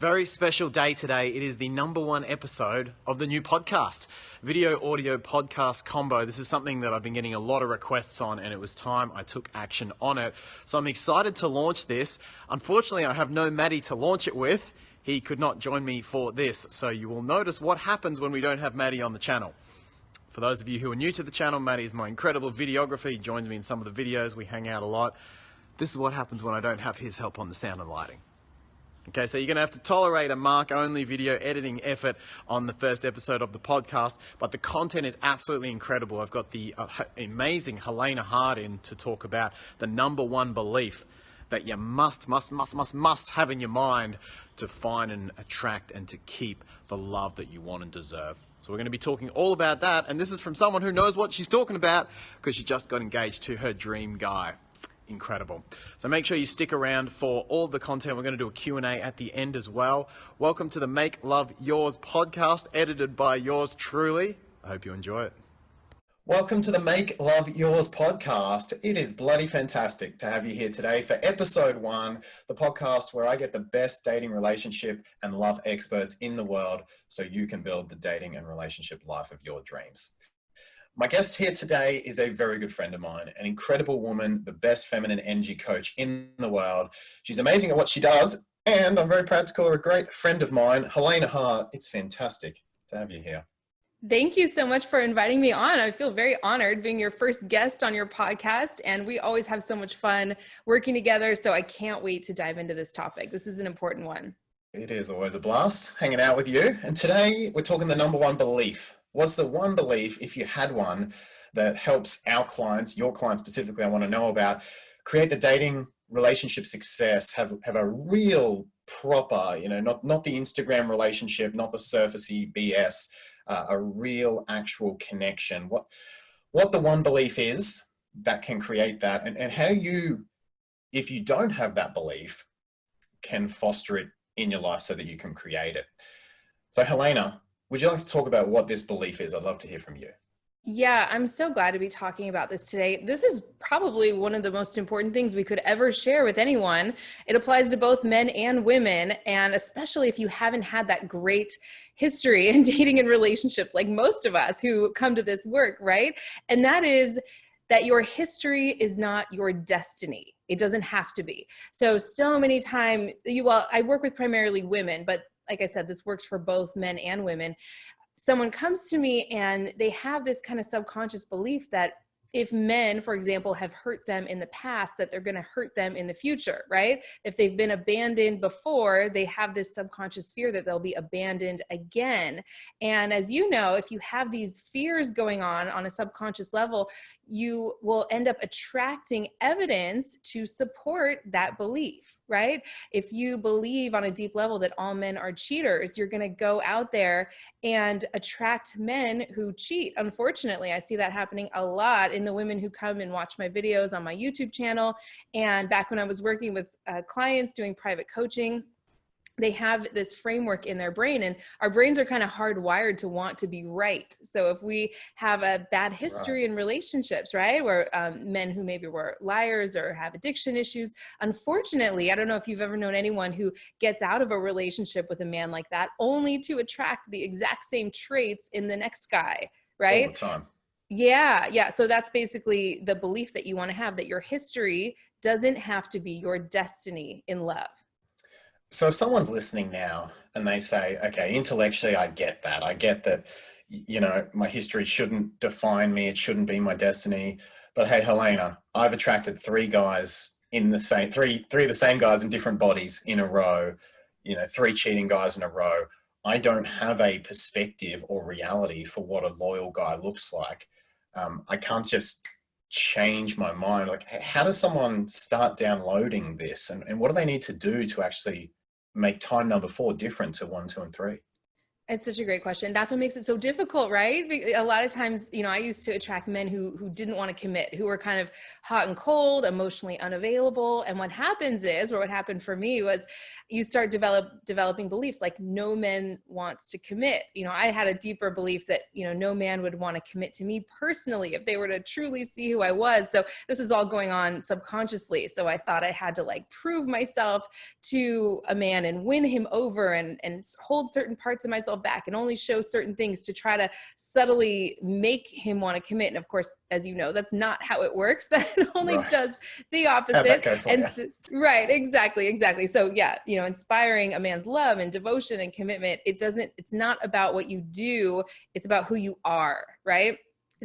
Very special day today. It is the #1 episode of the new podcast, video audio podcast combo. This is something that I've been getting a lot of requests on, and it was time I took action on it. So I'm excited to launch this. Unfortunately, I have no Maddie to launch it with. He could not join me for this. So you will notice what happens when we don't have Maddie on the channel. For those of you who are new to the channel, Maddie is my incredible videographer. He joins me in some of the videos. We hang out a lot. This is what happens when I don't have his help on the sound and lighting. Okay, so you're going to have to tolerate a Mark-only video editing effort on the first episode of the podcast, but the content is absolutely incredible. I've got the amazing Helena Hart in to talk about the #1 belief that you must have in your mind to find and attract and to keep the love that you want and deserve. So we're going to be talking all about that, and this is from someone who knows what she's talking about because she just got engaged to her dream guy. Incredible. So make sure you stick around for all the content. We're going to do a Q&A at the end as well. Welcome to the Make Love Yours podcast, edited by yours truly. I hope you enjoy it. Welcome to the Make Love Yours podcast. It is bloody fantastic to have you here today for episode 1, the podcast where I get the best dating, relationship, and love experts in the world so you can build the dating and relationship life of your dreams. My guest here today is a very good friend of mine, an incredible woman, the best feminine energy coach in the world. She's amazing at what she does, and I'm very proud to call her a great friend of mine, Helena Hart. It's fantastic to have you here. Thank you so much for inviting me on. I feel very honored being your first guest on your podcast, and we always have so much fun working together, so I can't wait to dive into this topic. This is an important one. It is always a blast hanging out with you, and today we're talking the #1 belief. What's the one belief, if you had one, that helps our clients, your clients specifically, I want to know about, create the dating relationship success, have a real proper, not the Instagram relationship, not the surfacey BS, a real actual connection. What the one belief is that can create that, and how you, if you don't have that belief, can foster it in your life so that you can create it. So Helena, would you like to talk about what this belief is? I'd love to hear from you. Yeah, I'm so glad to be talking about this today. This is probably one of the most important things we could ever share with anyone. It applies to both men and women, and especially if you haven't had that great history in dating and relationships like most of us who come to this work, right? And that is that your history is not your destiny. It doesn't have to be. So many times, I work with primarily women, but like I said, this works for both men and women. Someone comes to me and they have this kind of subconscious belief that if men, for example, have hurt them in the past, that they're going to hurt them in the future, right? If they've been abandoned before, they have this subconscious fear that they'll be abandoned again. And as you know, if you have these fears going on a subconscious level, you will end up attracting evidence to support that belief, right? If you believe on a deep level that all men are cheaters, you're going to go out there and attract men who cheat. Unfortunately, I see that happening a lot in the women who come and watch my videos on my YouTube channel. And back when I was working with clients doing private coaching, they have this framework in their brain, and our brains are kind of hardwired to want to be right. So if we have a bad history in relationships, right, where men who maybe were liars or have addiction issues, unfortunately, I don't know if you've ever known anyone who gets out of a relationship with a man like that only to attract the exact same traits in the next guy, right? All the time. Yeah. So that's basically the belief that you want to have, that your history doesn't have to be your destiny in love. So if someone's listening now and they say, okay, intellectually, I get that. I get that, my history shouldn't define me. It shouldn't be my destiny. But hey, Helena, I've attracted 3 guys in the same, three of the same guys in different bodies in a row, 3 cheating guys in a row. I don't have a perspective or reality for what a loyal guy looks like. I can't just change my mind. Like, how does someone start downloading this, and what do they need to do to actually make time number 4 different to 1, 2, and 3? It's such a great question. That's what makes it so difficult, right? A lot of times, I used to attract men who didn't want to commit, who were kind of hot and cold, emotionally unavailable. And what happens is, or what happened for me was, you start developing beliefs like no man wants to commit. I had a deeper belief that, no man would want to commit to me personally if they were to truly see who I was. So this is all going on subconsciously. So I thought I had to like prove myself to a man and win him over and hold certain parts of myself back and only show certain things to try to subtly make him want to commit. And of course, as you know, that's not how it works. That only does the opposite. And so, right, exactly. So yeah, inspiring a man's love and devotion and commitment, it's not about what you do, it's about who you are, right?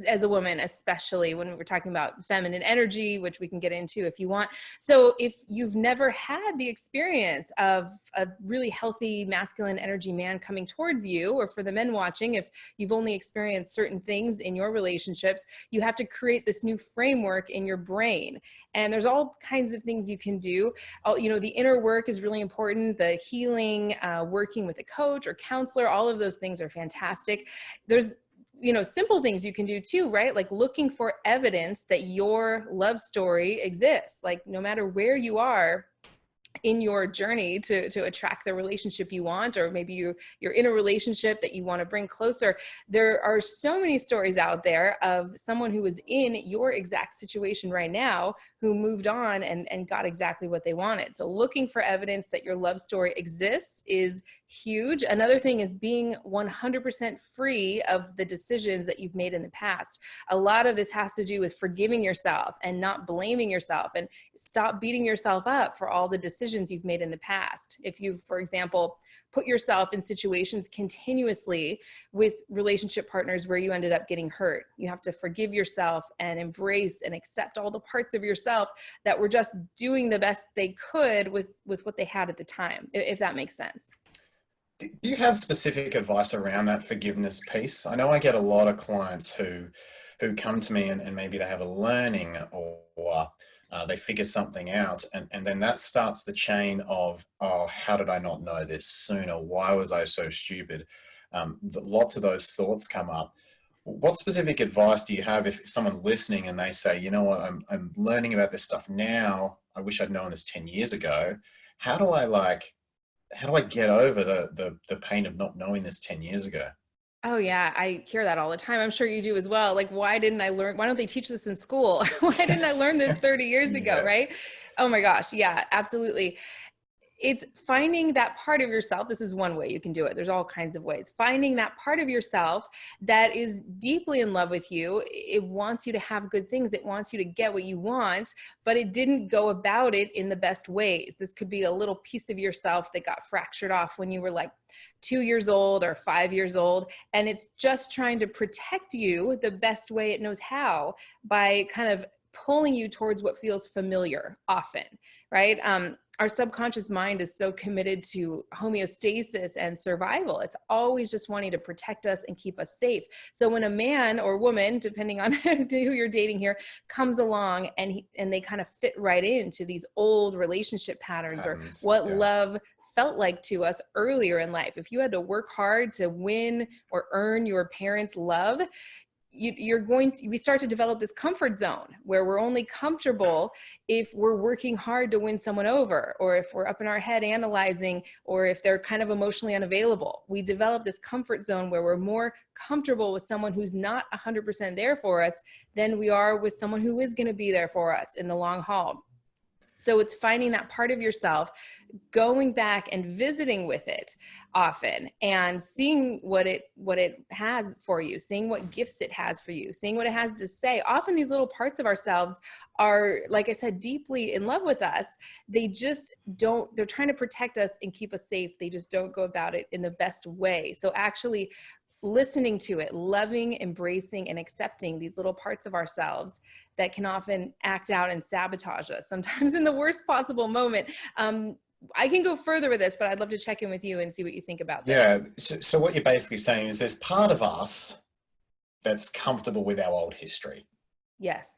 As a woman, especially when we're talking about feminine energy, which we can get into if you want. So if you've never had the experience of a really healthy masculine energy man coming towards you, or for the men watching, if you've only experienced certain things in your relationships, you have to create this new framework in your brain. And there's all kinds of things you can do. The inner work is really important. The healing, working with a coach or counselor, all of those things are fantastic. There's simple things you can do too, right? Like looking for evidence that your love story exists. Like no matter where you are in your journey to attract the relationship you want, or maybe you're in a relationship that you want to bring closer. There are so many stories out there of someone who was in your exact situation right now, who moved on and got exactly what they wanted. So looking for evidence that your love story exists is huge. Another thing is being 100% free of the decisions that you've made in the past. A lot of this has to do with forgiving yourself and not blaming yourself, and stop beating yourself up for all the decisions you've made in the past. If you've, for example, put yourself in situations continuously with relationship partners where you ended up getting hurt, you have to forgive yourself and embrace and accept all the parts of yourself that were just doing the best they could with what they had at the time, if that makes sense. Do you have specific advice around that forgiveness piece? I know I get a lot of clients who come to me and maybe they have a learning, or they figure something out, and then that starts the chain of, oh, how did I not know this sooner? Why was I so stupid? Lots of those thoughts come up. What specific advice do you have if someone's listening and they say, you know what, I'm learning about this stuff now. I wish I'd known this 10 years ago. How do I get over the pain of not knowing this 10 years ago? Oh yeah, I hear that all the time. I'm sure you do as well. Like, why don't they teach this in school? Why didn't I learn this 30 years ago, Yes. right? Oh my gosh, yeah, absolutely. It's finding that part of yourself. This is one way you can do it. There's all kinds of ways. Finding that part of yourself that is deeply in love with you. It wants you to have good things. It wants you to get what you want, but it didn't go about it in the best ways. This could be a little piece of yourself that got fractured off when you were like 2 years old or 5 years old. And it's just trying to protect you the best way it knows how, by kind of pulling you towards what feels familiar often, right? Our subconscious mind is so committed to homeostasis and survival. It's always just wanting to protect us and keep us safe. So when a man or woman, depending on who you're dating here, comes along and they kind of fit right into these old relationship patterns or what love felt like to us earlier in life. If you had to work hard to win or earn your parents' love, we start to develop this comfort zone where we're only comfortable if we're working hard to win someone over, or if we're up in our head analyzing, or if they're kind of emotionally unavailable. We develop this comfort zone where we're more comfortable with someone who's not 100% there for us than we are with someone who is going to be there for us in the long haul. So it's finding that part of yourself, going back and visiting with it often, and seeing what it has for you, seeing what gifts it has for you, seeing what it has to say. Often these little parts of ourselves are, like I said, deeply in love with us. They're trying to protect us and keep us safe. They just don't go about it in the best way. So actually listening to it, loving, embracing, and accepting these little parts of ourselves that can often act out and sabotage us, sometimes in the worst possible moment. I can go further with this, but I'd love to check in with you and see what you think about this. Yeah. So what you're basically saying is there's part of us that's comfortable with our old history. Yes.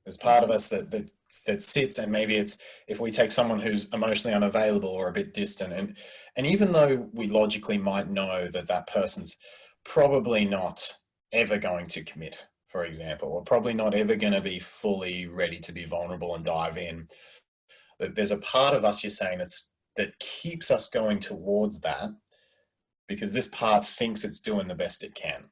There's part of us that that sits, and maybe it's if we take someone who's emotionally unavailable or a bit distant, and even though we logically might know that that person's probably not ever going to commit, for example, or probably not ever going to be fully ready to be vulnerable and dive in, that there's a part of us, you're saying, that keeps us going towards that because this part thinks it's doing the best it can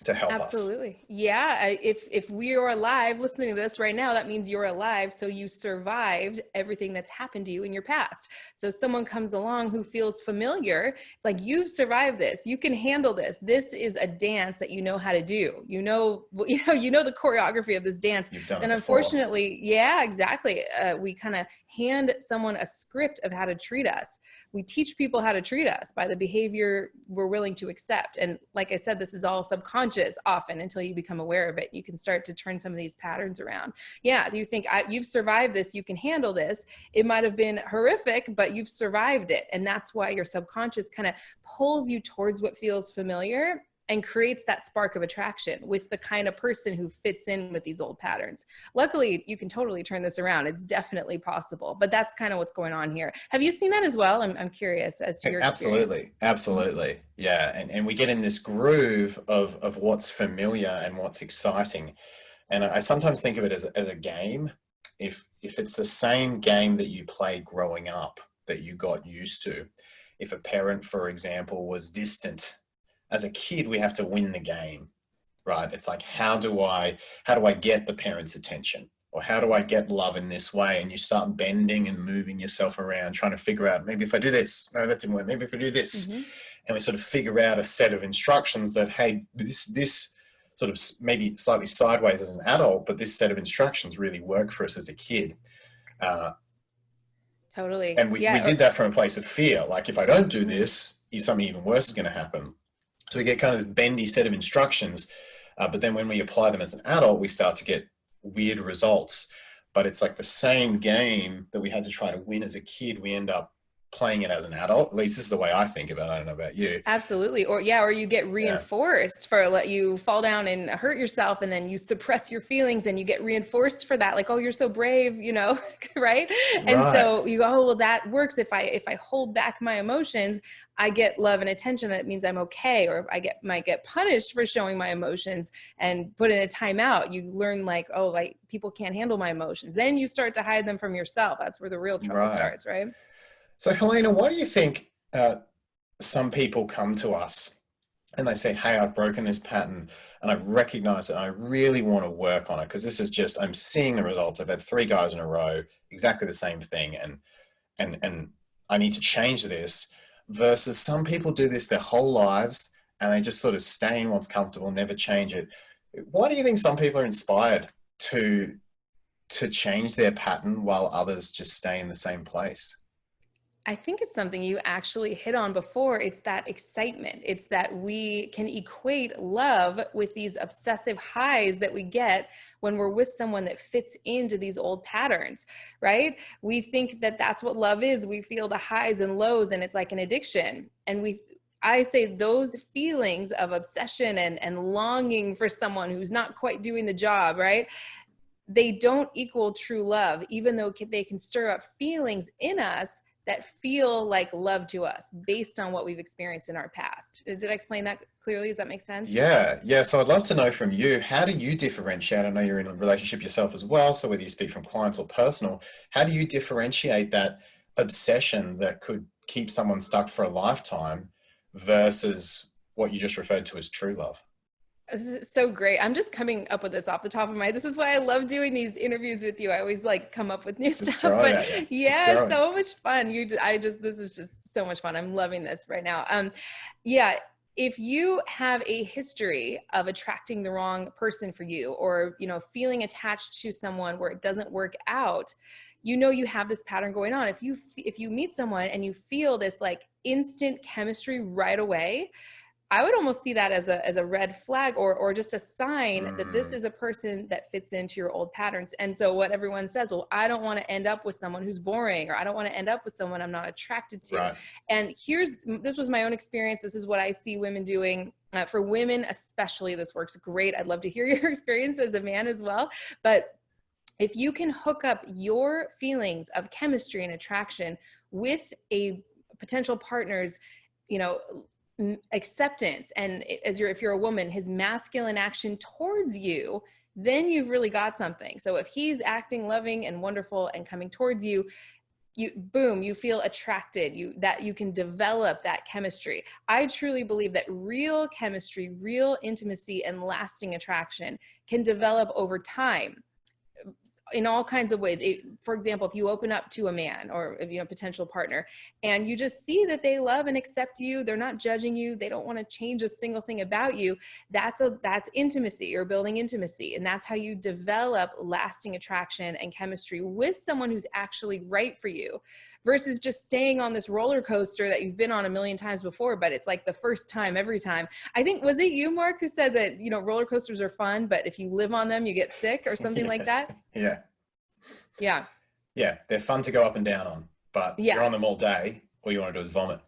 to help us. Absolutely. Yeah. If we are alive listening to this right now, that means you're alive. So you survived everything that's happened to you in your past. So someone comes along who feels familiar. It's like, you've survived this. You can handle this. This is a dance that you know how to do. You know the choreography of this dance. You've done and it before. Unfortunately, yeah, exactly. We kind of hand someone a script of how to treat us. We teach people how to treat us by the behavior we're willing to accept. And like I said, this is all subconscious often until you become aware of it. You can start to turn some of these patterns around. Yeah, you think you've survived this, you can handle this. It might have been horrific, but you've survived it. And that's why your subconscious kind of pulls you towards what feels familiar and creates that spark of attraction with the kind of person who fits in with these old patterns. Luckily, you can totally turn this around. It's definitely possible, but that's kind of what's going on here. Have you seen that as well? I'm curious as to your experience. Absolutely. Yeah. And we get in this groove of what's familiar and what's exciting. And I sometimes think of it as a game. If it's the same game that you played growing up that you got used to, if a parent, for example, was distant, as a kid, we have to win the game, right? It's like, how do I get the parent's attention? Or how do I get love in this way? And you start bending and moving yourself around, trying to figure out, maybe if I do this, no, that didn't work. Maybe if I do this. Mm-hmm. And we sort of figure out a set of instructions that, hey, this sort of maybe slightly sideways as an adult, but this set of instructions really work for us as a kid. Totally. And we did that from a place of fear. Like, if I don't do this, something even worse is going to happen. So we get kind of this bendy set of instructions, but then when we apply them as an adult, we start to get weird results. But it's like the same game that we had to try to win as a kid, we end up playing it as an adult. At least this is the way I think about it. I don't know about you. Absolutely. Or you get reinforced for let you fall down and hurt yourself, and then you suppress your feelings and you get reinforced for that. Like, oh, you're so brave, right? And so you go, oh, well, that works. If I hold back my emotions, I get love and attention. That means I'm okay. Or if I might get punished for showing my emotions and put in a timeout, you learn like, oh, like people can't handle my emotions. Then you start to hide them from yourself. That's where the real trouble starts, right? So Helena, why do you think some people come to us and they say, hey, I've broken this pattern and I've recognized it and I really want to work on it because this is just, I'm seeing the results. I've had 3 guys in a row, exactly the same thing, and I need to change this, versus some people do this their whole lives and they just sort of stay in what's comfortable, never change it. Why do you think some people are inspired to change their pattern while others just stay in the same place? I think it's something you actually hit on before. It's that excitement. It's that we can equate love with these obsessive highs that we get when we're with someone that fits into these old patterns, right? We think that that's what love is. We feel the highs and lows, and it's like an addiction. And I say those feelings of obsession and longing for someone who's not quite doing the job, right? They don't equal true love, even though they can stir up feelings in us that feel like love to us based on what we've experienced in our past. Did I explain that clearly? Does that make sense? Yeah. So I'd love to know from you, how do you differentiate? I know you're in a relationship yourself as well, so whether you speak from clients or personal, how do you differentiate that obsession that could keep someone stuck for a lifetime versus what you just referred to as true love? This is so great. I'm just coming up with this off the top of my head. This is why I love doing these interviews with you. I always like come up with new stuff, but yeah, so much fun. This is just so much fun. I'm loving this right now. If you have a history of attracting the wrong person for you, or, feeling attached to someone where it doesn't work out, you have this pattern going on. If you meet someone and you feel this like instant chemistry right away, I would almost see that as a red flag or just a sign that this is a person that fits into your old patterns. And so what everyone says, well, I don't want to end up with someone who's boring, or I don't want to end up with someone I'm not attracted to. Right. And this was my own experience. This is what I see women doing. For women especially, this works great. I'd love to hear your experience as a man as well. But if you can hook up your feelings of chemistry and attraction with a potential partner's, you know, acceptance, and if you're a woman, his masculine action towards you, then you've really got something. So if he's acting loving and wonderful and coming towards you, boom, you feel attracted, that you can develop that chemistry. I truly believe that real chemistry, real intimacy, and lasting attraction can develop over time in all kinds of ways. For example, if you open up to a man or, you know, potential partner, and you just see that they love and accept you, they're not judging you, they don't want to change a single thing about you, that's intimacy. You're building intimacy, and that's how you develop lasting attraction and chemistry with someone who's actually right for you, versus just staying on this roller coaster that you've been on a million times before, but it's like the first time every time. I think, was it you, Mark, who said that, you know, roller coasters are fun, but if you live on them, you get sick, or something like that? Yeah. Yeah. Yeah. They're fun to go up and down on, but Yeah. you're on them all day. All you want to do is vomit.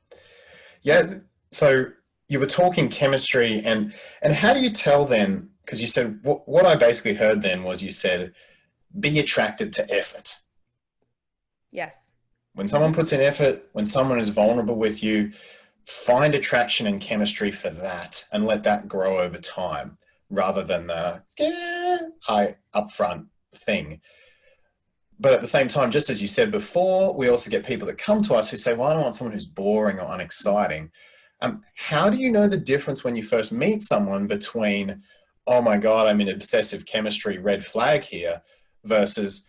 Yeah. So you were talking chemistry, and how do you tell then? Because you said, what I basically heard then was, you said, be attracted to effort. Yes. When someone puts in effort, when someone is vulnerable with you, find attraction and chemistry for that, and let that grow over time, rather than the high upfront thing. But at the same time, just as you said before, we also get people that come to us who say, well, I don't want someone who's boring or unexciting. How do you know the difference when you first meet someone between, oh my God, I'm in obsessive chemistry, red flag here, versus,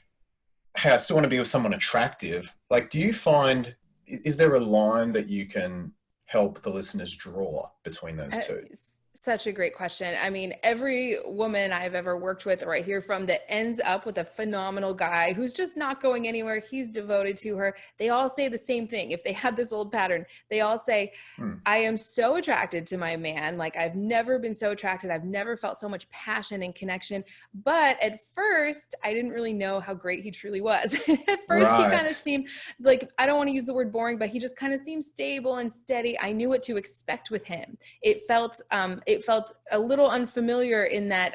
hey, I still want to be with someone attractive? Like, do you find, is there a line that you can help the listeners draw between those two? Such a great question. I mean, every woman I've ever worked with or I hear from that ends up with a phenomenal guy who's just not going anywhere, he's devoted to her, they all say the same thing. If they had this old pattern, they all say, I am so attracted to my man. Like, I've never been so attracted. I've never felt so much passion and connection. But at first, I didn't really know how great he truly was. At first, he kind of seemed like, I don't want to use the word boring, but he just kind of seemed stable and steady. I knew what to expect with him. It felt a little unfamiliar in that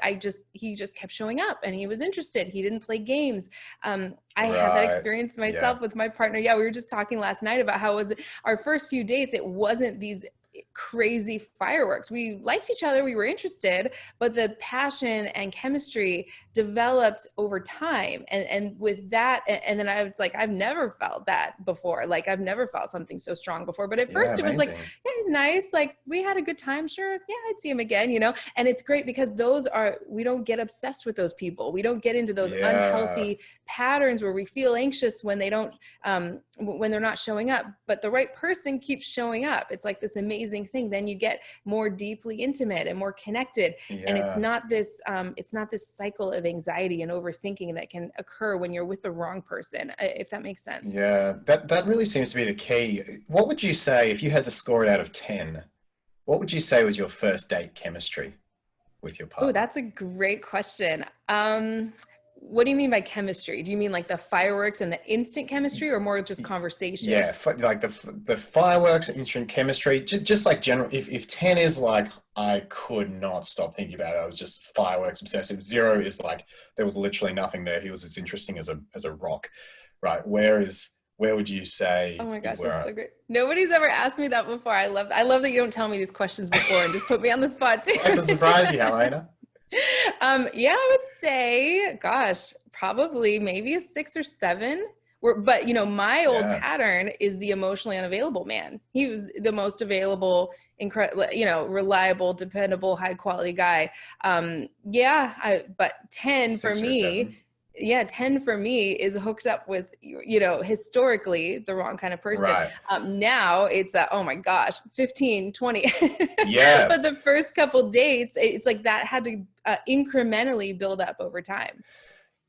he just kept showing up and he was interested. He didn't play games. I had that experience myself with my partner. Yeah, we were just talking last night about how it was our first few dates. It wasn't these crazy fireworks. We liked each other, we were interested, but the passion and chemistry developed over time. And with that, and then I was like, I've never felt that before. Like, I've never felt something so strong before. But at first it was like, yeah, he's nice. Like, we had a good time. Sure. Yeah, I'd see him again, you know? And it's great because we don't get obsessed with those people. We don't get into those unhealthy patterns where we feel anxious when they don't, when they're not showing up, but the right person keeps showing up. It's like this amazing thing. Then you get more deeply intimate and more connected. And it's not this cycle of anxiety and overthinking that can occur when you're with the wrong person, if that makes sense. Yeah, that really seems to be the key. What would you say, if you had to score it out of 10, what would you say was your first date chemistry with your partner? Oh, that's a great question. What do you mean by chemistry? Do you mean like the fireworks and the instant chemistry, or more just conversation? Yeah, like the fireworks and instant chemistry, just like general. If 10 is like, I could not stop thinking about it, I was just fireworks obsessive. 0 is like, there was literally nothing there, he was as interesting as a rock, right? Where would you say? Oh my gosh, that's so great. Nobody's ever asked me that before. I love that you don't tell me these questions before and just put me on the spot too. To surprise you, Helena. Yeah, I would say, gosh, probably maybe a 6 or 7. But you know, my old pattern is the emotionally unavailable man. He was the most available, incredible, you know, reliable, dependable, high quality guy. But 10 for me. Yeah, 10 for me is hooked up with, you know, historically the wrong kind of person. Right. Now it's, oh my gosh, 15, 20. Yeah. But the first couple dates, it's like that had to incrementally build up over time.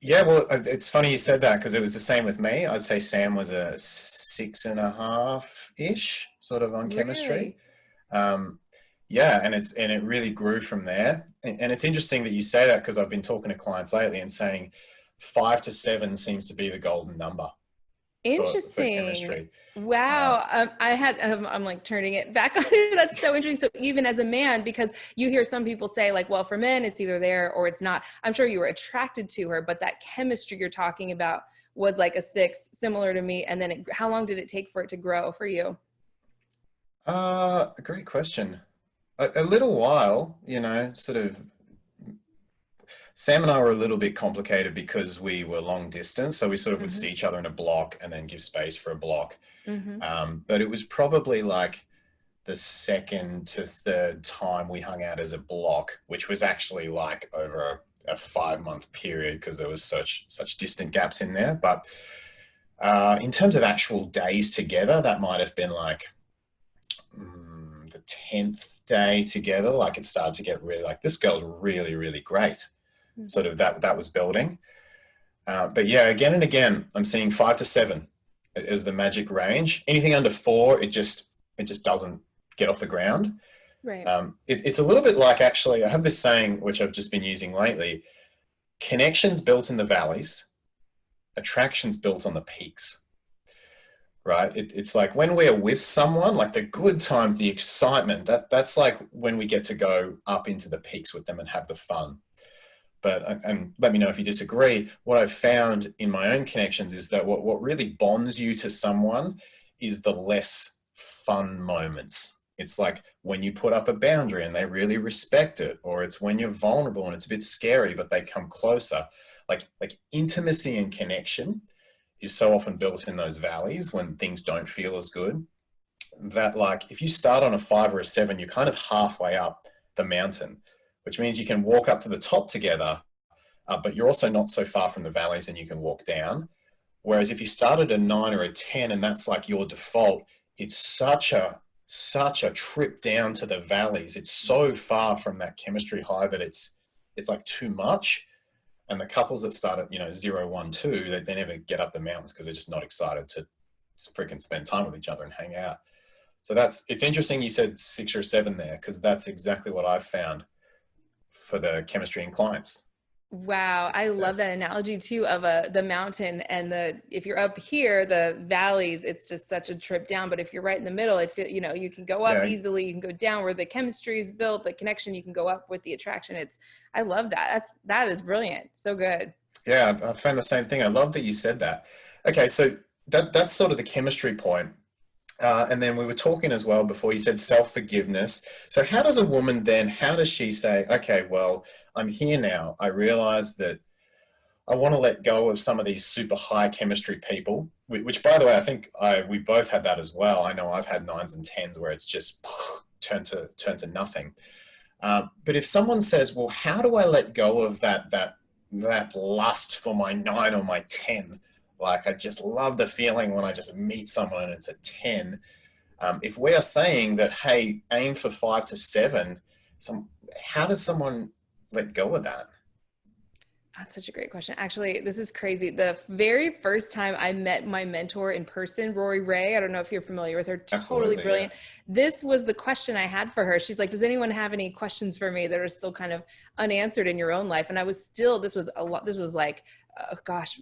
Yeah, well, it's funny you said that, because it was the same with me. I'd say Sam was a 6.5-ish sort of on chemistry. Yeah, and it really grew from there. And it's interesting that you say that, because I've been talking to clients lately and saying 5 to 7 seems to be the golden number. for Interesting. chemistry. Wow. I'm like turning it back on you. That's so interesting. So even as a man, because you hear some people say like, well, for men, it's either there or it's not. I'm sure you were attracted to her, but that chemistry you're talking about was like a 6, similar to me. And then how long did it take for it to grow for you? A great question. A little while, sort of. Sam and I were a little bit complicated because we were long distance, so we sort of would Mm-hmm. see each other in a block and then give space for a block. Mm-hmm. But it was probably like the second to third time we hung out as a block, which was actually like over a 5-month period because there was such distant gaps in there. But in terms of actual days together, that might have been like the 10th day together. Like it started to get really like this girl's really, really great. Sort of that was building. But yeah, again and again, I'm seeing 5 to 7 is the magic range. Anything under 4, it just doesn't get off the ground. Right. It's a little bit like, actually, I have this saying which I've just been using lately: connections built in the valleys, attractions built on the peaks. Right? It's like when we're with someone, like the good times, the excitement, that's like when we get to go up into the peaks with them and have the fun. But, and let me know if you disagree, what I've found in my own connections is that what really bonds you to someone is the less fun moments. It's like when you put up a boundary and they really respect it, or it's when you're vulnerable and it's a bit scary, but they come closer. Like intimacy and connection is so often built in those valleys when things don't feel as good, that like if you start on a 5 or a 7, you're kind of halfway up the mountain, which means you can walk up to the top together, but you're also not so far from the valleys and you can walk down. Whereas if you started a 9 or a 10 and that's like your default, it's such a trip down to the valleys. It's so far from that chemistry high that it's like too much. And the couples that start at 0, 1, 2, they never get up the mountains because they're just not excited to freaking spend time with each other and hang out. So it's interesting you said 6 or 7 there, because that's exactly what I've found for the chemistry and clients. Wow, I love that analogy too of the mountain and if you're up here, the valleys, it's just such a trip down. But if you're right in the middle, you can go up easily, you can go down where the chemistry is built, the connection, you can go up with the attraction. I love that. That is brilliant. So good. Yeah, I found the same thing. I love that you said that. Okay, so that's sort of the chemistry point. And then we were talking as well before, you said self-forgiveness. So how does a woman then, how does she say, okay, well, I'm here now. I realize that I want to let go of some of these super high chemistry people, which by the way, I think we both had that as well. I know I've had 9s and 10s where it's just turned to nothing. But if someone says, well, how do I let go of that lust for my 9 or my 10? Like, I just love the feeling when I just meet someone and it's a 10. If we are saying that, hey, aim for 5 to 7, how does someone let go of that? That's such a great question. Actually, this is crazy. The very first time I met my mentor in person, Rory Ray, I don't know if you're familiar with her, totally brilliant. Yeah. This was the question I had for her. She's like, does anyone have any questions for me that are still kind of unanswered in your own life? And I was still, this was like, gosh,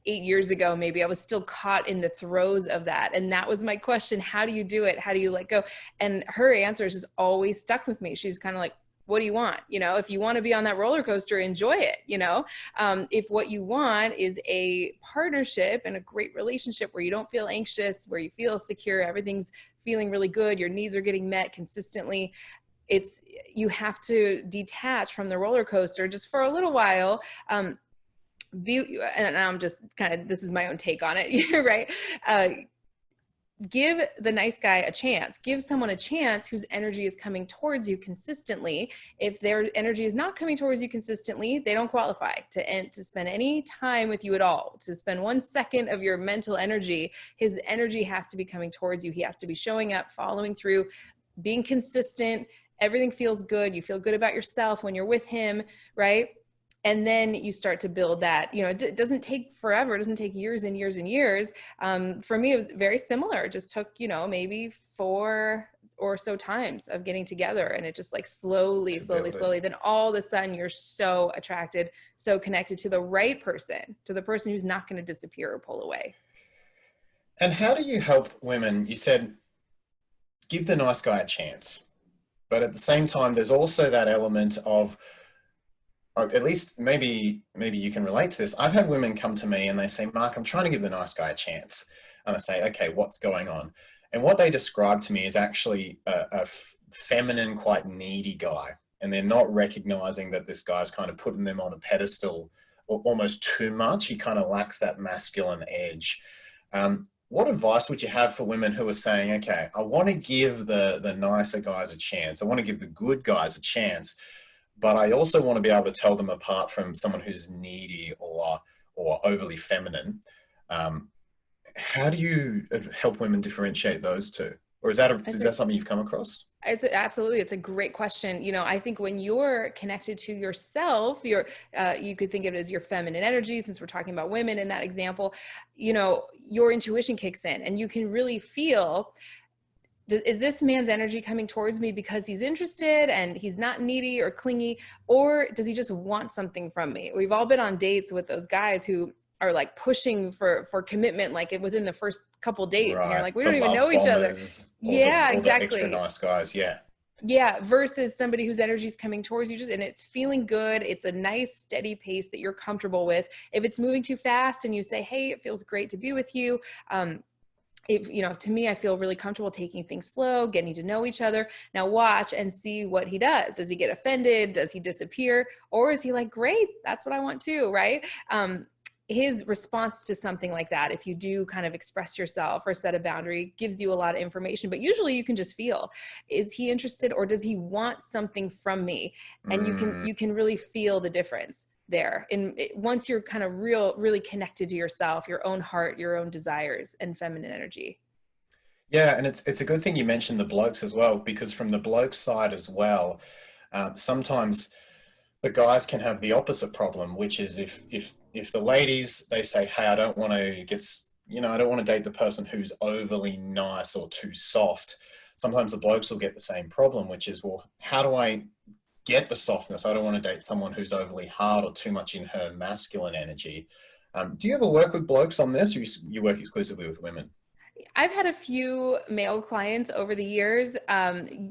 8 years ago, maybe. I was still caught in the throes of that. And that was my question. How do you do it? How do you let go? And her answers just always stuck with me. She's kind of like, what do you want? If you want to be on that roller coaster, enjoy it. If what you want is a partnership and a great relationship where you don't feel anxious, where you feel secure, everything's feeling really good, your needs are getting met consistently, you have to detach from the roller coaster just for a little while. And I'm just this is my own take on it, right? Give the nice guy a chance. Give someone a chance whose energy is coming towards you consistently. If their energy is not coming towards you consistently, they don't qualify to spend any time with you at all. To spend 1 second of your mental energy, his energy has to be coming towards you. He has to be showing up, following through, being consistent. Everything feels good. You feel good about yourself when you're with him, right? And then you start to build that, it doesn't take forever. It doesn't take years and years and years. For me, it was very similar. It just took, maybe 4 or so times of getting together. And it just like slowly. Then all of a sudden you're so attracted, so connected to the right person, to the person who's not going to disappear or pull away. And how do you help women? You said give the nice guy a chance, but at the same time, there's also that element of, or at least maybe you can relate to this. I've had women come to me and they say, Mark, I'm trying to give the nice guy a chance. And I say, okay, what's going on? And what they describe to me is actually a feminine, quite needy guy. And they're not recognizing that this guy's kind of putting them on a pedestal or almost too much. He kind of lacks that masculine edge. What advice would you have for women who are saying, okay, I want to give the nicer guys a chance. I want to give the good guys a chance, but I also want to be able to tell them apart from someone who's needy or overly feminine. How do you help women differentiate those two? Or is that something you've come across? It's a great question. I think when you're connected to yourself, you could think of it as your feminine energy, since we're talking about women in that example, your intuition kicks in and you can really feel, is this man's energy coming towards me because he's interested and he's not needy or clingy, or does he just want something from me? We've all been on dates with those guys who are like pushing for commitment, like within the first couple dates. Right. And you're like, we don't even know each other. Yeah, exactly. The extra nice guys. Yeah. Yeah. Versus somebody whose energy is coming towards you and it's feeling good. It's a nice, steady pace that you're comfortable with. If it's moving too fast and you say, hey, it feels great to be with you. To me, I feel really comfortable taking things slow, getting to know each other. Now watch and see what he does. Does he get offended? Does he disappear? Or is he like, great, that's what I want too, right? His response to something like that, if you do kind of express yourself or set a boundary, gives you a lot of information, but usually you can just feel, is he interested or does he want something from me? And you can really feel the difference there. And once you're kind of really connected to yourself, your own heart, your own desires and feminine energy. Yeah. And it's a good thing you mentioned the blokes as well, because from the bloke side as well, sometimes the guys can have the opposite problem, which is if the ladies, they say, hey, I don't want to date the person who's overly nice or too soft. Sometimes the blokes will get the same problem, which is, well, how do I get the softness? I don't want to date someone who's overly hard or too much in her masculine energy. Do you ever work with blokes on this, or you work exclusively with women? I've had a few male clients over the years. I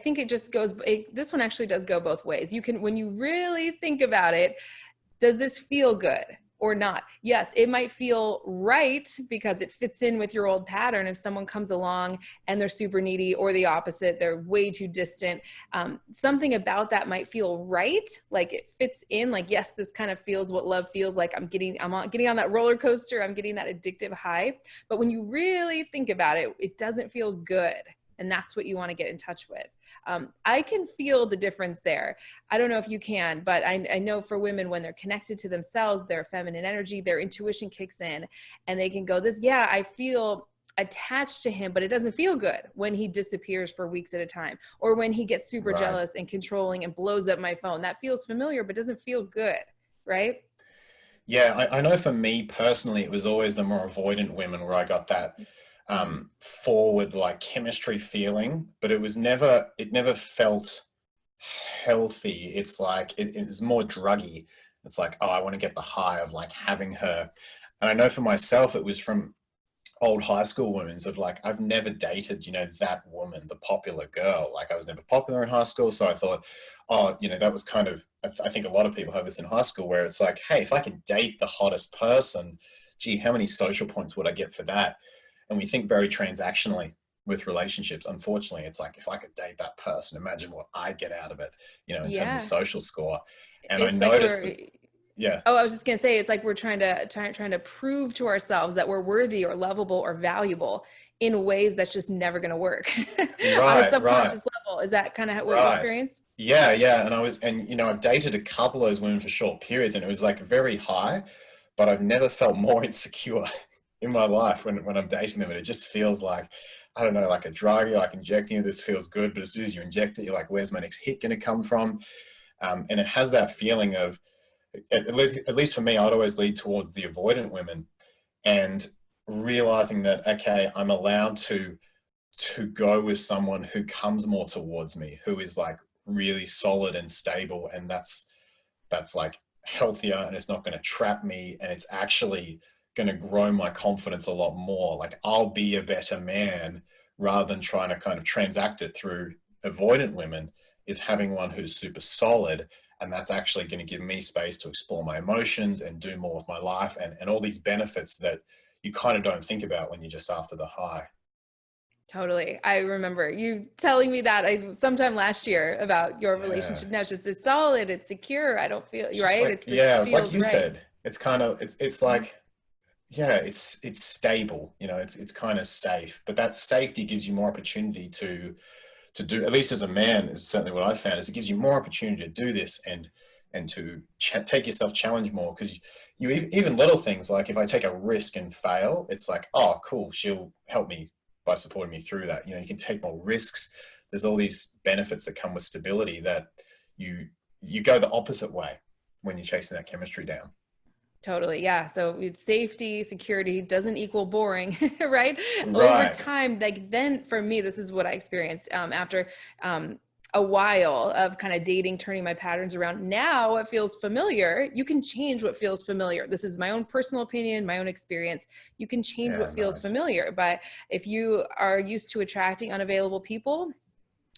think it just goes, this one actually does go both ways. When you really think about it, does this feel good or not? Yes, it might feel right because it fits in with your old pattern. If someone comes along and they're super needy, or the opposite, they're way too distant, something about that might feel right. Like it fits in, like, yes, this kind of feels what love feels like. I'm getting on that roller coaster. I'm getting that addictive high. But when you really think about it, it doesn't feel good. And that's what you want to get in touch with. I can feel the difference there. I don't know if you can, but I know for women, when they're connected to themselves, their feminine energy, their intuition kicks in and they can go, I feel attached to him, but it doesn't feel good when he disappears for weeks at a time, or when he gets super jealous and controlling and blows up my phone. That feels familiar, but doesn't feel good. Right? Yeah. I know for me personally, it was always the more avoidant women where I got that forward, like, chemistry feeling, but it never felt healthy. It's like it's more druggy. It's like, oh, I want to get the high of like having her. And I know for myself, it was from old high school wounds of like, I've never dated, that woman, the popular girl. Like, I was never popular in high school. So I thought, oh, that was kind of, I think a lot of people have this in high school, where it's like, hey, if I can date the hottest person, gee, how many social points would I get for that? And we think very transactionally with relationships. Unfortunately, it's like, if I could date that person, imagine what I get out of it, in terms of social score. And it's I noticed that, yeah. Oh, I was just going to say, it's like we're trying to prove to ourselves that we're worthy or lovable or valuable in ways that's just never going to work on a subconscious level. Is that kind of what you experienced? Yeah. And I've dated a couple of those women for short periods, and it was like very high, but I've never felt more insecure in my life when I'm dating them. And it just feels like, I don't know, like a drug. You're like injecting it, this feels good, but as soon as you inject it, you're like, where's my next hit going to come from? And it has that feeling of, at least for me, I'd always lead towards the avoidant women, and realizing that, okay, I'm allowed to go with someone who comes more towards me, who is like really solid and stable, and that's like healthier, and it's not going to trap me, and it's actually going to grow my confidence a lot more. Like I'll be a better man rather than trying to kind of transact it through avoidant women, is having one who's super solid. And that's actually going to give me space to explore my emotions and do more with my life, and all these benefits that you kind of don't think about when you're just after the high. Totally. I remember you telling me that sometime last year about your relationship. Now it's solid, it's secure. I don't feel right. Like, it's like you said, it's kind of, it's like, yeah, it's stable, you know, it's kind of safe, but that safety gives you more opportunity to do, at least as a man, is certainly what I found, is it gives you more opportunity to do this and to take yourself challenge more. Because you even little things like if I take a risk and fail, it's like, oh cool, she'll help me by supporting me through that. You know, you can take more risks. There's all these benefits that come with stability that you go the opposite way when you're chasing that chemistry down. Totally. Yeah. So it's safety, security doesn't equal boring, right? Right. Over time, like then for me, this is what I experienced after a while of kind of dating, turning my patterns around. Now it feels familiar. You can change what feels familiar. This is my own personal opinion, my own experience. You can change what feels familiar. But if you are used to attracting unavailable people,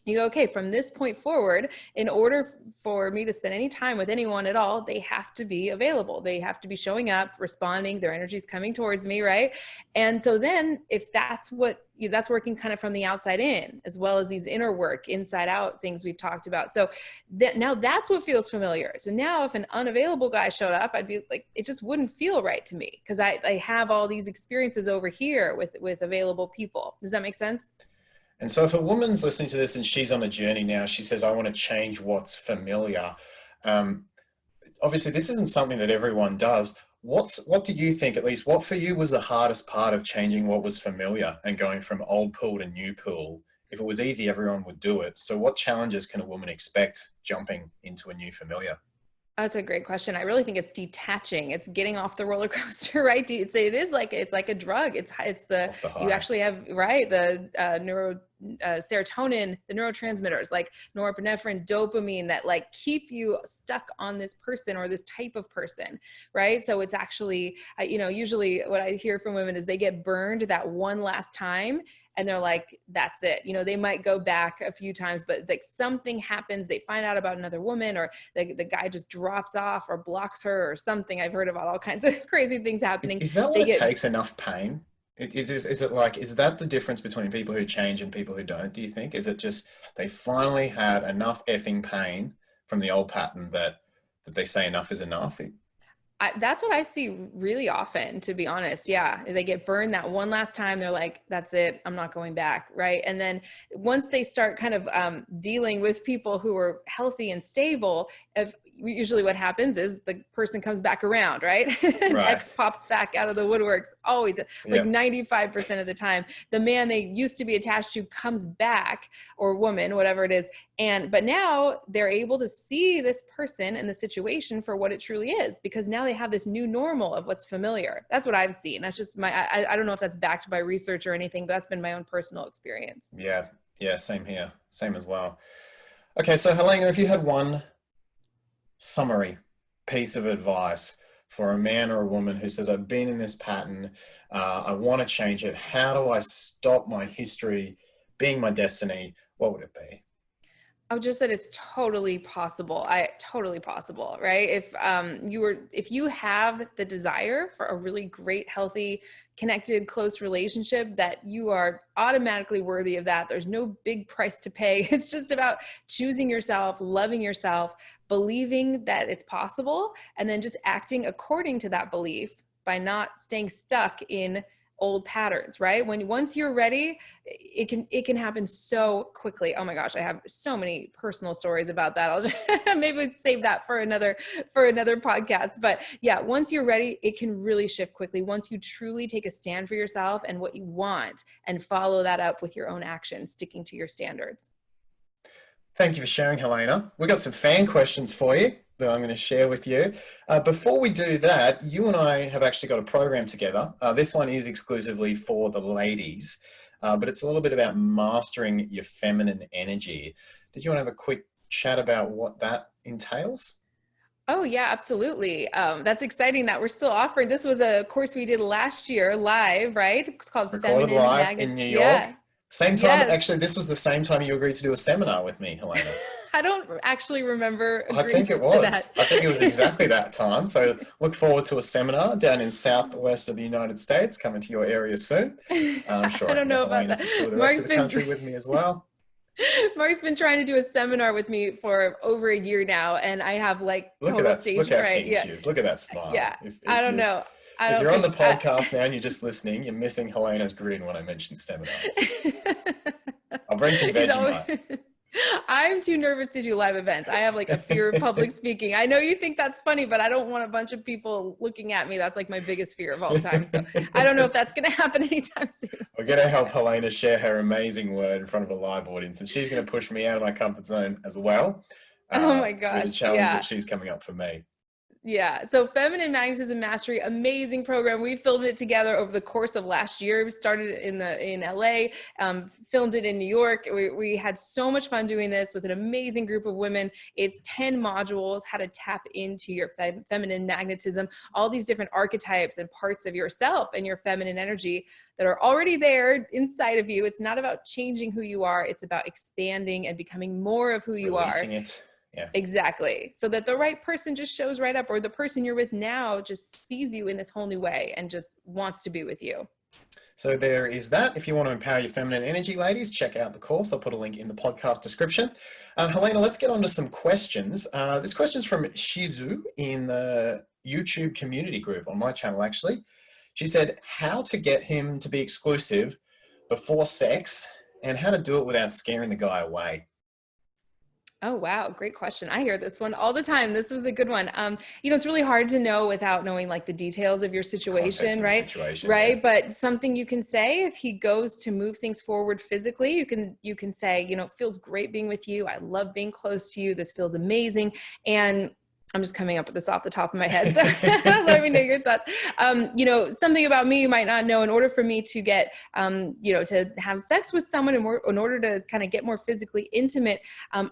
you go, okay, from this point forward, in order for me to spend any time with anyone at all, they have to be available. They have to be showing up, responding, their energy is coming towards me, right? And so then if that's what, that's working kind of from the outside in, as well as these inner work, inside out things we've talked about. So now that's what feels familiar. So now if an unavailable guy showed up, I'd be like, it just wouldn't feel right to me because I have all these experiences over here with available people. Does that make sense? And so if a woman's listening to this and she's on a journey now, she says, I want to change what's familiar. Obviously, this isn't something that everyone does. What do you think, at least, what for you was the hardest part of changing what was familiar and going from old pool to new pool? If it was easy, everyone would do it. So what challenges can a woman expect jumping into a new familiar? That's a great question. I really think it's detaching. It's getting off the roller coaster, right? It's like a drug. It's the you actually have the serotonin, the neurotransmitters like norepinephrine, dopamine that like keep you stuck on this person or this type of person, right? So it's actually usually what I hear from women is they get burned that one last time. And they're like, that's it. They might go back a few times, but like something happens, they find out about another woman, or the guy just drops off or blocks her or something. I've heard about all kinds of crazy things happening. Is that what it takes, enough pain? Is that the difference between people who change and people who don't, do you think? Is it just they finally had enough effing pain from the old pattern that they say enough is enough? That's what I see really often, to be honest. Yeah. They get burned that one last time. They're like, that's it. I'm not going back. Right. And then once they start kind of dealing with people who are healthy and stable, usually what happens is the person comes back around, right? X pops back out of the woodworks, always like 95% of the time. The man they used to be attached to comes back, or woman, whatever it is. But now they're able to see this person and the situation for what it truly is, because now they have this new normal of what's familiar. That's what I've seen. That's just I don't know if that's backed by research or anything, but that's been my own personal experience. Yeah. Same here. Same as well. Okay. So Helena, if you had one summary piece of advice for a man or a woman who says, I've been in this pattern, I want to change it, how do I stop my history being my destiny, what would it be? Oh, just that it's totally possible. Totally possible, right? If you have the desire for a really great, healthy, connected, close relationship, that you are automatically worthy of that. There's no big price to pay. It's just about choosing yourself, loving yourself, believing that it's possible, and then just acting according to that belief by not staying stuck in old patterns, right? Once you're ready, it can happen so quickly. Oh my gosh, I have so many personal stories about that. I'll just maybe save that for another podcast. But yeah, once you're ready, it can really shift quickly. Once you truly take a stand for yourself and what you want, and follow that up with your own action, sticking to your standards. Thank you for sharing, Helena. We've got some fan questions for you that I'm going to share with you. Before we do that, you and I have actually got a program together. This one is exclusively for the ladies, but it's a little bit about mastering your feminine energy. Did you want to have a quick chat about what that entails? Oh yeah, absolutely. That's exciting that we're still offering. This was a course we did last year live, right? It's called Recorded Feminine live Magnet. in New Yeah. York. Same time, Yes. actually, this was the same time you agreed to do a seminar with me, Helena. I don't actually remember I agreeing think it to was. that. I think it was exactly that time. So look forward to a seminar down in southwest of the United States coming to your area soon. I'm sure I I don't can get know about Helena that. to tour the rest Mark's of the been country with me as well. Mark's been trying to do a seminar with me for over a year now, and I have like Look at total that. Look stage how fright. keen Yeah, she is. Look at that smile. yeah. I don't know. I If don't you're on the think podcast now and you're just listening, you're missing Helena's grin when I mention seminars. I'll bring some He's always. Vegemite. I'm too nervous to do live events. I have like a fear of public speaking. I know you think that's funny, but I don't want a bunch of people looking at me. That's like my biggest fear of all time. So I don't know if that's going to happen anytime soon. We're going to help Helena share her amazing word in front of a live audience, and she's going to push me out of my comfort zone as well, Oh my with a gosh. challenge Yeah. that she's coming up for me. Yeah. So Feminine Magnetism Mastery, amazing program. We filmed it together over the course of last year. We started in LA, filmed it in New York. We had so much fun doing this with an amazing group of women. It's 10 modules, how to tap into your feminine magnetism, all these different archetypes and parts of yourself and your feminine energy that are already there inside of you. It's not about changing who you are. It's about expanding and becoming more of who you are. Releasing it. Yeah. Exactly. So that the right person just shows right up, or the person you're with now just sees you in this whole new way and just wants to be with you. So there is that. If you want to empower your feminine energy, ladies, check out the course. I'll put a link in the podcast description. Helena, let's get on to some questions. This question is from Shizu in the YouTube community group on my channel, actually. She said, how to get him to be exclusive before sex and how to do it without scaring the guy away. Oh, wow. Great question. I hear this one all the time. This was a good one. It's really hard to know without knowing like the details of your situation, right? Right. Yeah. But something you can say if he goes to move things forward physically, you can say, it feels great being with you. I love being close to you. This feels amazing. And I'm just coming up with this off the top of my head. So let me know your thoughts. Something about me you might not know. In order for me to get, to have sex with someone in order to kind of get more physically intimate,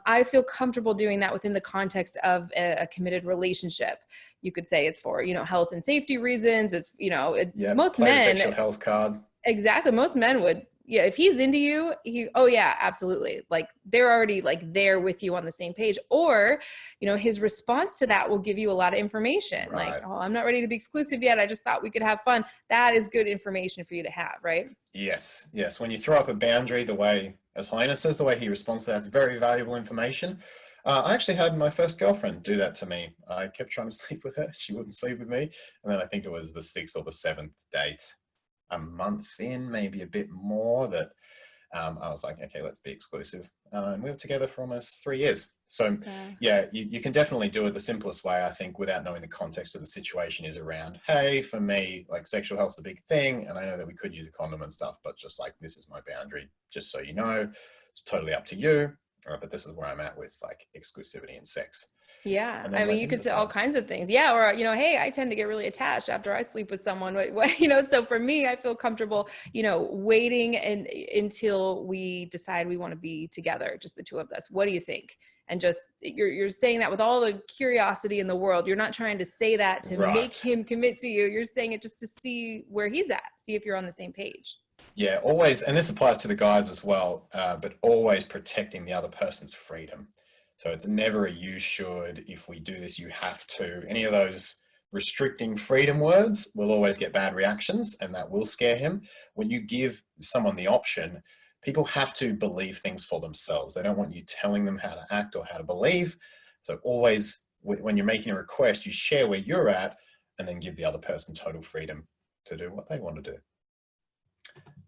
I feel comfortable doing that within the context of a committed relationship. You could say it's for, health and safety reasons. It's, most men. Sexual health card. Exactly. Most men would. Yeah, if he's into you, oh yeah, absolutely. Like they're already like there with you on the same page. Or, his response to that will give you a lot of information. Right. Like, oh, I'm not ready to be exclusive yet. I just thought we could have fun. That is good information for you to have, right? Yes, yes. When you throw up a boundary, the way, as Helena says, the way he responds to that's very valuable information. I actually had my first girlfriend do that to me. I kept trying to sleep with her. She wouldn't sleep with me. And then I think it was the 6th or the 7th date, a month in, maybe a bit more, that I was like, okay, let's be exclusive. And we were together for almost 3 years. So yeah, you can definitely do it. The simplest way, I think, without knowing the context of the situation is around, hey, for me, like sexual health's a big thing. And I know that we could use a condom and stuff, but just like, this is my boundary, just so you know, it's totally up to you. But this is where I'm at with like exclusivity and sex. Yeah. I mean, you could say all kinds of things. Yeah. Or, hey, I tend to get really attached after I sleep with someone, so for me, I feel comfortable, waiting until we decide we want to be together, just the two of us. What do you think? And just, you're saying that with all the curiosity in the world. You're not trying to say that to make him commit to you. You're saying it just to see where he's at, see if you're on the same page. Yeah, always, and this applies to the guys as well, but always protecting the other person's freedom. So it's never a you should, if we do this, you have to. Any of those restricting freedom words will always get bad reactions, and that will scare him. When you give someone the option, people have to believe things for themselves. They don't want you telling them how to act or how to believe. So always, when you're making a request, you share where you're at and then give the other person total freedom to do what they want to do.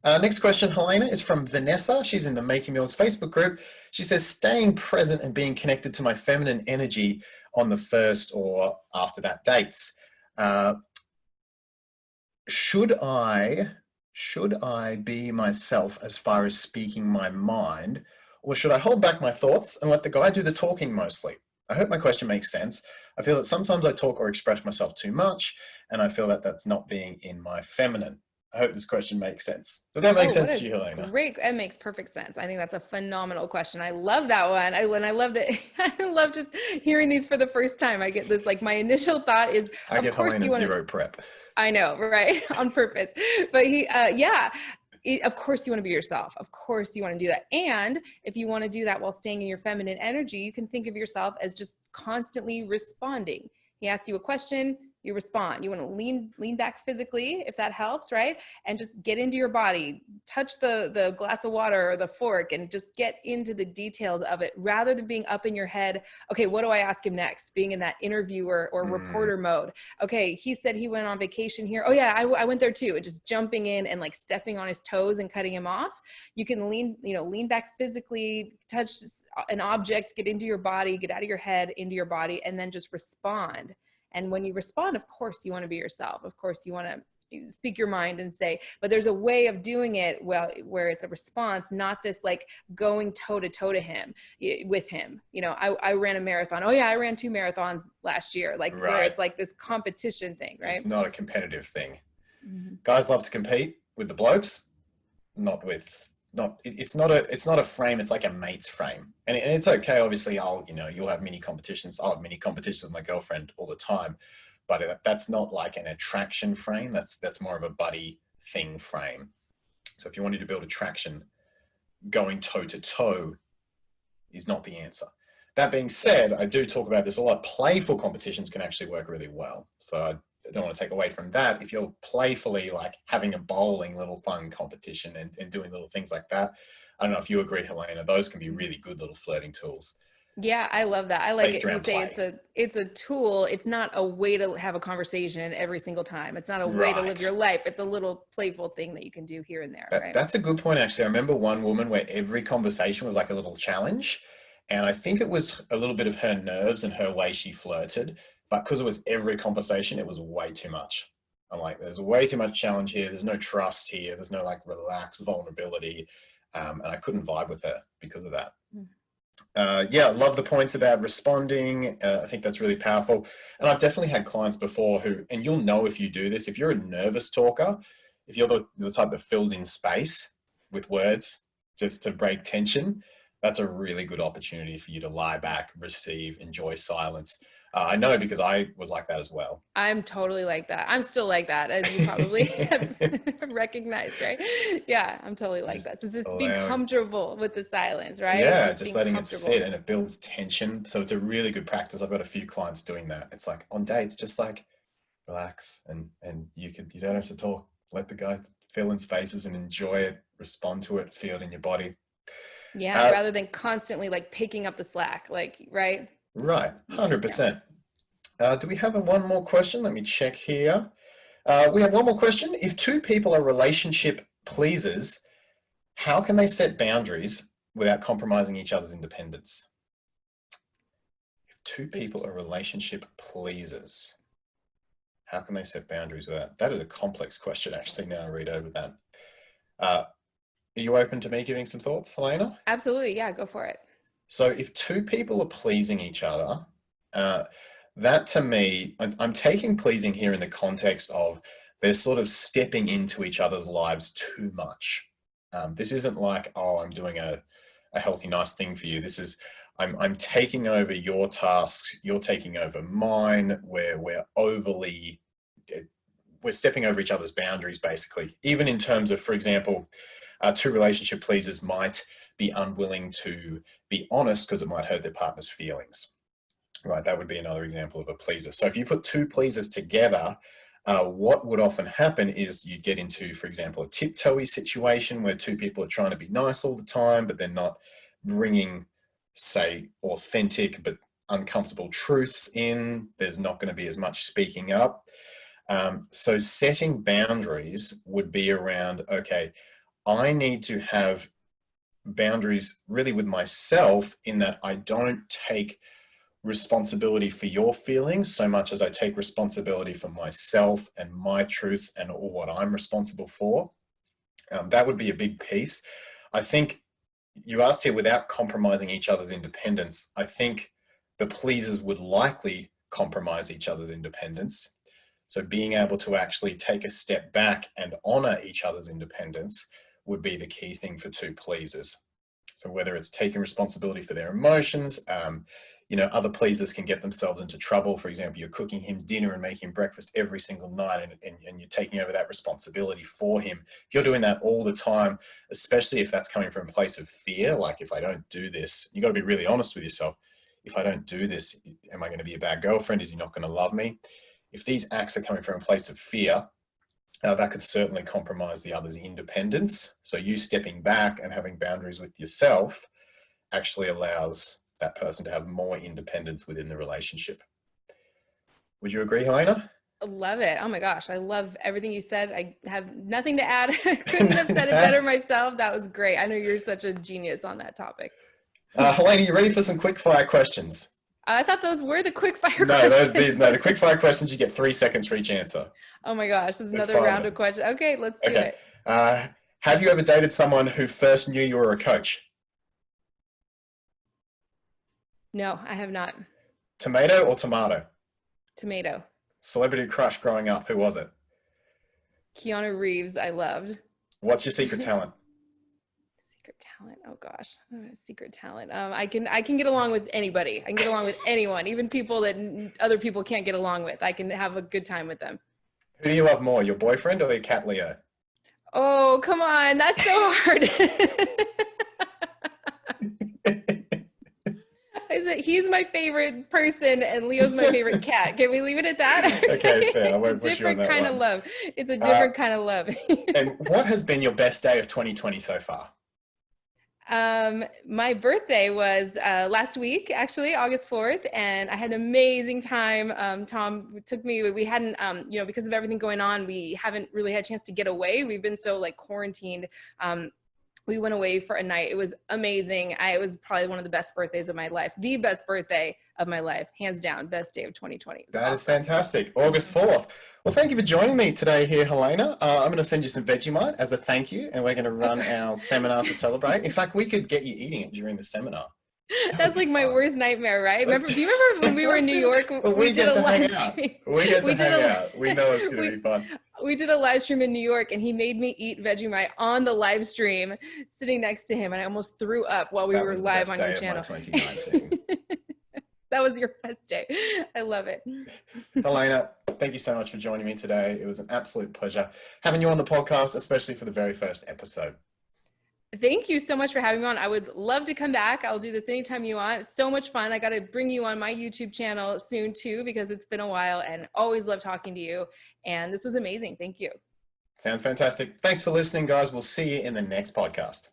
Next question, Helena, is from Vanessa. She's in the Making Meals Facebook group. She says, staying present and being connected to my feminine energy on the first or after that dates. Should I be myself as far as speaking my mind, or should I hold back my thoughts and let the guy do the talking mostly? I hope my question makes sense. I feel that sometimes I talk or express myself too much, and I feel that that's not being in my feminine. I hope this question makes sense. Does that make Oh, what sense a to you, Helena? great, it makes perfect sense. I think that's a phenomenal question. I love that one. I love that. I love just hearing these for the first time. I get this, like my initial thought is, I of give course Helena you want to, zero prep. I know, right? On purpose. But of course you want to be yourself. Of course you want to do that. And if you want to do that while staying in your feminine energy, you can think of yourself as just constantly responding. He asks you a question, you respond. You want to lean back physically, if that helps, right? And just get into your body, touch the glass of water or the fork, and just get into the details of it rather than being up in your head. Okay, what do I ask him next? Being in that interviewer or reporter mode. Okay, he said he went on vacation here. Oh yeah, I went there too. And just jumping in and like stepping on his toes and cutting him off. You can lean back physically, touch an object, get into your body, get out of your head, into your body, and then just respond. And when you respond, of course, you want to be yourself. Of course, you want to speak your mind and say, but there's a way of doing it where it's a response, not this like going toe to toe to him with him. I ran a marathon. Oh yeah, I ran 2 marathons last year. Like where it's like this competition thing, right? It's not a competitive thing. Guys love to compete with the blokes, it's not a frame. It's like a mate's frame, and it's okay. Obviously, you'll have mini competitions. I'll have mini competitions with my girlfriend all the time, but that's not like an attraction frame. That's more of a buddy thing frame. So if you wanted to build attraction, going toe to toe is not the answer. That being said, I do talk about this a lot. Playful competitions can actually work really well. So I don't want to take away from that. If you're playfully like having a bowling little fun competition and doing little things like that, I don't know if you agree, Helena, those can be really good little flirting tools. Yeah, I love that. I like it. You say play. it's a tool. It's not a way to have a conversation every single time. It's not a way to live your life. It's a little playful thing that you can do here and there. Right? That's a good point, actually. I remember one woman where every conversation was like a little challenge. And I think it was a little bit of her nerves and her way she flirted. But because it was every conversation, it was way too much. I'm like, there's way too much challenge here. There's no trust here. There's no like relaxed vulnerability. And I couldn't vibe with her because of that. Yeah, I love the points about responding. I think that's really powerful. And I've definitely had clients before and you'll know if you do this, if you're a nervous talker, if you're the type that fills in space with words just to break tension, that's a really good opportunity for you to lie back, receive, enjoy silence. I know because I was like that as well. I'm totally like that. I'm still like that, as you probably have recognized, right? Yeah, I'm totally like that. So it's just being comfortable with the silence, right? Yeah, just letting it sit, and it builds tension. So it's a really good practice. I've got a few clients doing that. It's like on dates, just like relax and you don't have to talk. Let the guy fill in spaces and enjoy it, respond to it, feel it in your body. Yeah, rather than constantly like picking up the slack, like, right? Right, 100%. Do we have one more question? Let me check here. We have one more question. If 2 people are relationship pleasers, how can they set boundaries without compromising each other's independence? If 2 people are relationship pleasers, how can they set boundaries without? That is a complex question, actually, now I read over that. Are you open to me giving some thoughts, Helena? Absolutely, yeah, go for it. So if 2 people are pleasing each other, that to me, I'm taking pleasing here in the context of they're sort of stepping into each other's lives too much. This isn't like, oh, I'm doing a healthy, nice thing for you. This is, I'm taking over your tasks, you're taking over mine, where we're stepping over each other's boundaries, basically. Even in terms of, for example, 2 relationship pleasers might be unwilling to be honest because it might hurt their partner's feelings, right? That would be another example of a pleaser. So if you put 2 pleasers together, what would often happen is you get into, for example, a tiptoey situation where 2 people are trying to be nice all the time, but they're not bringing, say, authentic but uncomfortable truths in. There's not going to be as much speaking up. So setting boundaries would be around, okay, I need to have boundaries really with myself in that I don't take responsibility for your feelings so much as I take responsibility for myself and my truths and all what I'm responsible for. That would be a big piece. I think you asked here without compromising each other's independence. I think the pleasers would likely compromise each other's independence So being able to actually take a step back and honor each other's independence would be the key thing for two pleasers. So whether it's taking responsibility for their emotions, other pleasers can get themselves into trouble. For example, you're cooking him dinner and making him breakfast every single night, and you're taking over that responsibility for him. If you're doing that all the time, especially if that's coming from a place of fear, like if I don't do this, you got to be really honest with yourself. If I don't do this, am I going to be a bad girlfriend? Is he not going to love me? If these acts are coming from a place of fear, that could certainly compromise the other's independence. So you stepping back and having boundaries with yourself actually allows that person to have more independence within the relationship. Would you agree, Helena? I love it. Oh my gosh. I love everything you said. I have nothing to add. I couldn't have said it better myself. That was great. I know you're such a genius on that topic. Helena, you ready for some quick fire questions? I thought those were the quick fire questions. The quick fire questions, you get 3 seconds for each answer. Oh my gosh. This is another round of questions. Okay, let's do it. Have you ever dated someone who first knew you were a coach? No, I have not. Tomato or tomato? Tomato. Celebrity crush growing up, who was it? Keanu Reeves, I loved. What's your secret talent? Secret talent. Oh gosh, secret talent. I can get along with anybody. I can get along with anyone, even people that other people can't get along with. I can have a good time with them. Who do you love more, your boyfriend or your cat Leo? Oh, come on, that's so hard. I said he's my favorite person and Leo's my favorite cat. Can we leave it at that? Okay, fair. I won't put you on that kind one. of love. It's a different kind of love. And what has been your best day of 2020 so far? My birthday was last week, actually, August 4th, and I had an amazing time. Tom took me, we hadn't, because of everything going on, we haven't really had a chance to get away. We've been so like quarantined. We went away for a night. It was amazing. It was probably one of the best birthdays of my life. The best birthday of my life, hands down, best day of 2020. That is fantastic. August 4th. Well, thank you for joining me today here, Helena. I'm going to send you some Vegemite as a thank you, and we're going to run our seminar to celebrate. In fact, we could get you eating it during the seminar. That's like my worst nightmare, right? Do you remember when we were in New York? We did a live stream. We get to hang out. We know it's going to be fun. We did a live stream in New York, and he made me eat Vegemite on the live stream, sitting next to him, and I almost threw up while we were live on your channel. That was your best day. I love it. Helena, thank you so much for joining me today. It was an absolute pleasure having you on the podcast, especially for the very first episode. Thank you so much for having me on. I would love to come back. I'll do this anytime you want. It's so much fun. I got to bring you on my YouTube channel soon too, because it's been a while, and always love talking to you. And this was amazing. Thank you. Sounds fantastic. Thanks for listening, guys. We'll see you in the next podcast.